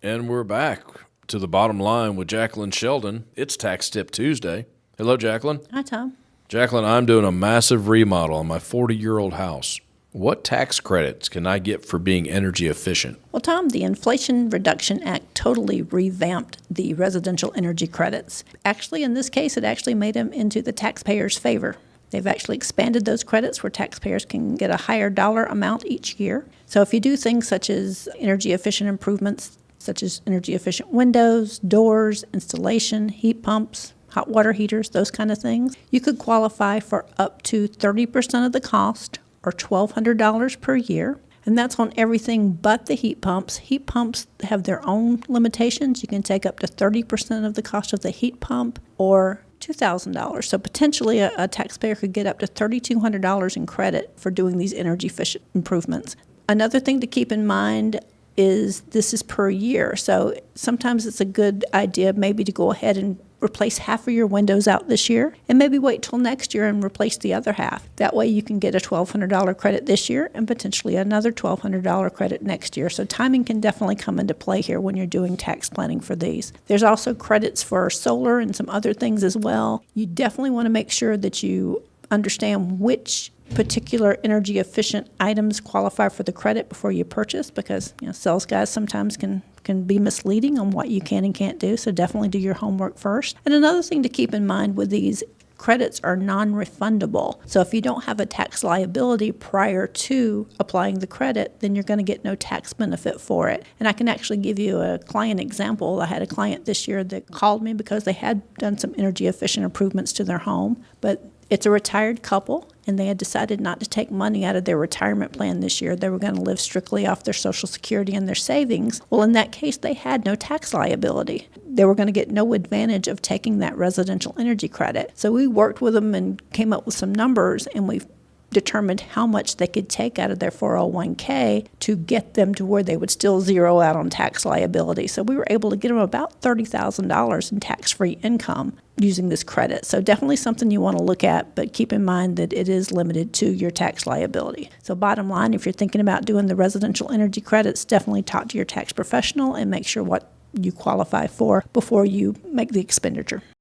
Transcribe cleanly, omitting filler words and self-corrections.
And we're back to the bottom line with Jacqueline Sheldon. It's Tax Tip Tuesday. Hello, Jacqueline. Hi, Tom. Jacqueline, I'm doing a massive remodel on my 40-year-old house. What tax credits can I get for being energy efficient? Well, Tom, the Inflation Reduction Act totally revamped the residential energy credits. Actually, in this case, it actually made them into the taxpayer's favor. They've actually expanded those credits where taxpayers can get a higher dollar amount each year. So if you do things such as energy efficient improvements, such as energy efficient windows, doors, installation, heat pumps, hot water heaters, those kind of things, you could qualify for up to 30% of the cost or $1,200 per year. And that's on everything but the heat pumps. Heat pumps have their own limitations. You can take up to 30% of the cost of the heat pump or $2,000. So potentially a taxpayer could get up to $3,200 in credit for doing these energy efficient improvements. Another thing to keep in mind is this is per year. So sometimes it's a good idea maybe to go ahead and replace half of your windows out this year and maybe wait till next year and replace the other half. That way you can get a $1,200 credit this year and potentially another $1,200 credit next year. So timing can definitely come into play here when you're doing tax planning for these. There's also credits for solar and some other things as well. You definitely want to make sure that you understand which particular energy efficient items qualify for the credit before you purchase, because sales guys sometimes can be misleading on what you can and can't do. So definitely do your homework first. And another thing to keep in mind with these credits are non-refundable. So if you don't have a tax liability prior to applying the credit, then you're going to get no tax benefit for it. And I can actually give you a client example. I had a client this year that called me because they had done some energy efficient improvements to their home, but it's a retired couple, and they had decided not to take money out of their retirement plan this year. They were going to live strictly off their Social Security and their savings. Well, in that case, they had no tax liability. They were going to get no advantage of taking that residential energy credit. So we worked with them and came up with some numbers, and we determined how much they could take out of their 401k to get them to where they would still zero out on tax liability. So we were able to get them about $30,000 in tax-free income using this credit. So definitely something you want to look at, but keep in mind that it is limited to your tax liability. So bottom line, if you're thinking about doing the residential energy credits, definitely talk to your tax professional and make sure what you qualify for before you make the expenditure.